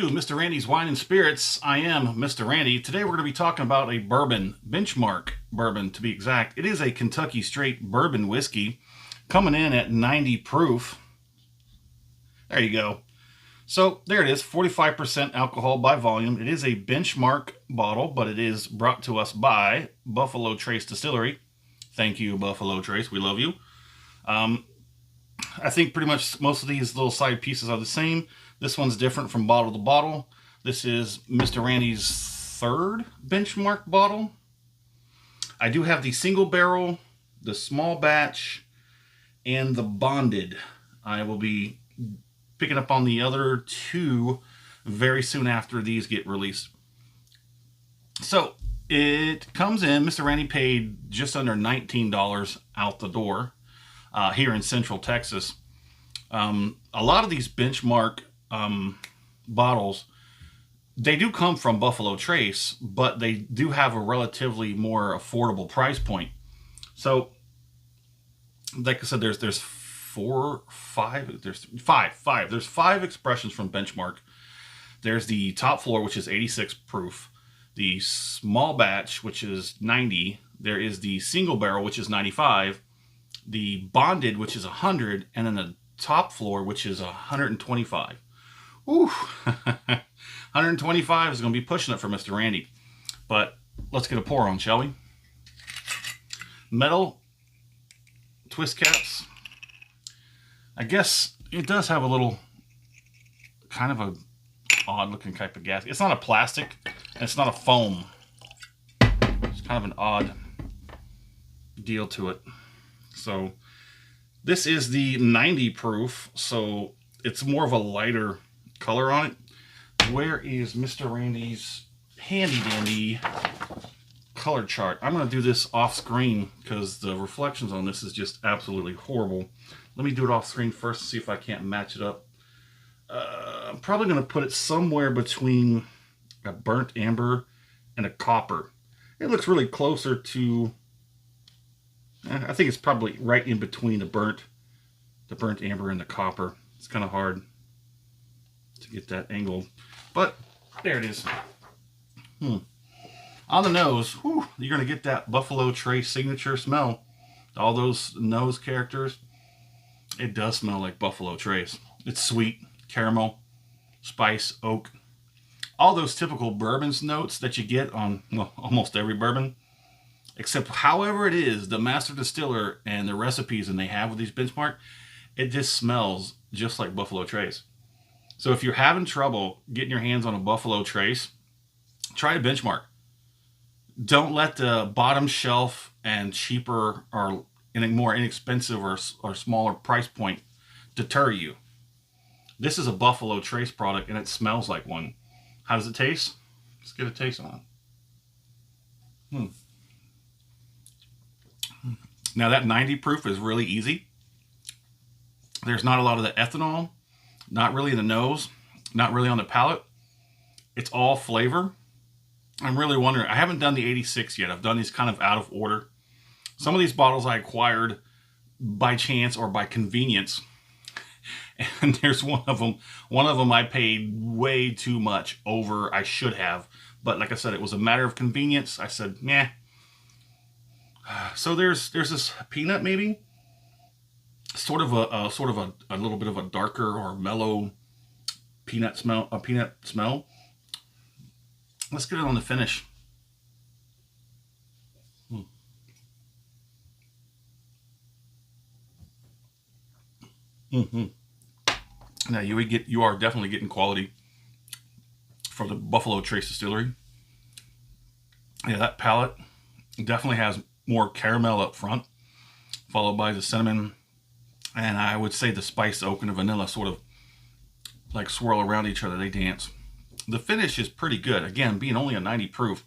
to Mr. Randy's Wine and Spirits. I am Mr. Randy. Today we're going to be talking about a bourbon, Benchmark bourbon to be exact. It is a Kentucky straight bourbon whiskey coming in at 90 proof. There you go. So there it is, 45% alcohol by volume. It is a Benchmark bottle, but it is brought to us by Buffalo Trace Distillery. Thank you, Buffalo Trace. We love you. I think pretty much most of these little side pieces are the same. This one's different from bottle to bottle. This is Mr. Randy's third Benchmark bottle. I do have the single barrel, the small batch, and the bonded. I will be picking up on the other two very soon after these get released. So it comes in, Mr. Randy paid just under $19 out the door here in Central Texas. A lot of these Benchmark bottles, they do come from Buffalo Trace, but they do have a relatively more affordable price point. So, like I said, there's five expressions from Benchmark. There's the top floor, which is 86 proof. The small batch, which is 90. There is the single barrel, which is 95. The bonded, which is 100, and then the top floor, which is 125. Ooh, 125 is going to be pushing it for Mr. Randy. But let's get a pour on, shall we? Metal twist caps. I guess it does have a little kind of a odd looking type of gas. It's not a plastic, and it's not a foam. It's kind of an odd deal to it. So this is the 90 proof, so it's more of a lighter color on it. Where is Mr. Randy's handy dandy color chart? I'm going to do this off screen because the reflections on this is just absolutely horrible. Let me do it off screen first to see if I can't match it up. I'm probably going to put it somewhere between a burnt amber and a copper. It looks really closer to, I think it's probably right in between the burnt amber and the copper. It's kind of hard to get that angled, but there it is. On the nose, whew, you're going to get that Buffalo Trace signature smell. All those nose characters. It does smell like Buffalo Trace. It's sweet, caramel, spice, oak. All those typical bourbons notes that you get on, well, almost every bourbon. Except however it is, the master distiller and the recipes and they have with these Benchmark, it just smells just like Buffalo Trace. So if you're having trouble getting your hands on a Buffalo Trace, try a Benchmark. Don't let the bottom shelf and cheaper or more inexpensive or smaller price point deter you. This is a Buffalo Trace product and it smells like one. How does it taste? Let's get a taste on it. Now that 90 proof is really easy. There's not a lot of the ethanol, not really in the nose, not really on the palate. It's all flavor. I'm really wondering, I haven't done the 86 yet. I've done these kind of out of order. Some of these bottles I acquired by chance or by convenience. And there's one of them I paid way too much over I should have. But like I said, it was a matter of convenience. I said, nah. So there's this peanut, maybe sort of a little bit of a darker or mellow peanut smell. Let's get it on the finish. Now you are definitely getting quality from the Buffalo Trace Distillery. Yeah, that palate definitely has more caramel up front, followed by the cinnamon, and I would say the spice, oak, and the vanilla sort of like swirl around each other. They dance. The finish is pretty good. Again, being only a 90 proof,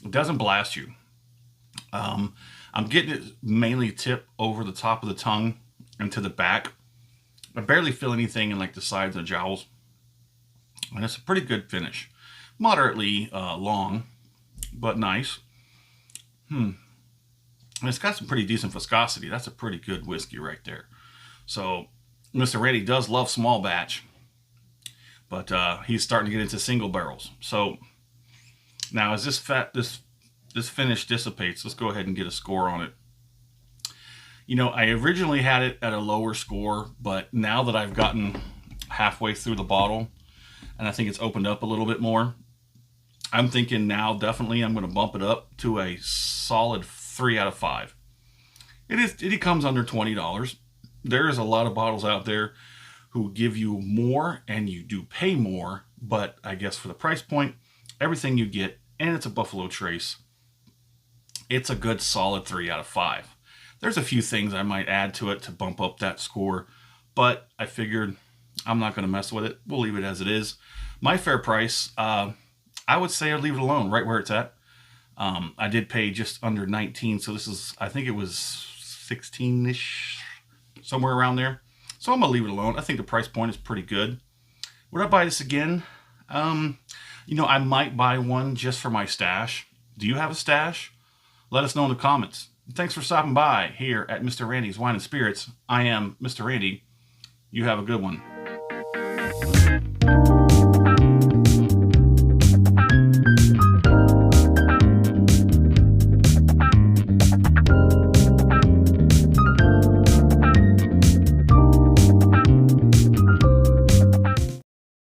it doesn't blast you. I'm getting it mainly tip over the top of the tongue and to the back. I barely feel anything in like the sides and the jowls. And it's a pretty good finish. Moderately long, but nice. And it's got some pretty decent viscosity. That's a pretty good whiskey right there. So Mr. Randy does love small batch. but he's starting to get into single barrels. So now as this finish dissipates, let's go ahead and get a score on it. You know, I originally had it at a lower score, but now that I've gotten halfway through the bottle and I think it's opened up a little bit more, I'm thinking now definitely I'm going to bump it up to a solid 3 out of 5. It comes under $20. There is a lot of bottles out there who give you more and you do pay more, but I guess for the price point, everything you get, and it's a Buffalo Trace, it's a good solid 3 out of 5. There's a few things I might add to it to bump up that score, but I figured I'm not going to mess with it. We'll leave it as it is. My fair price, I would say I'd leave it alone right where it's at. I did pay just under 19, so this is, I think it was 16-ish, somewhere around there. So I'm going to leave it alone. I think the price point is pretty good. Would I buy this again? You know, I might buy one just for my stash. Do you have a stash? Let us know in the comments. Thanks for stopping by here at Mr. Randy's Wine and Spirits. I am Mr. Randy. You have a good one.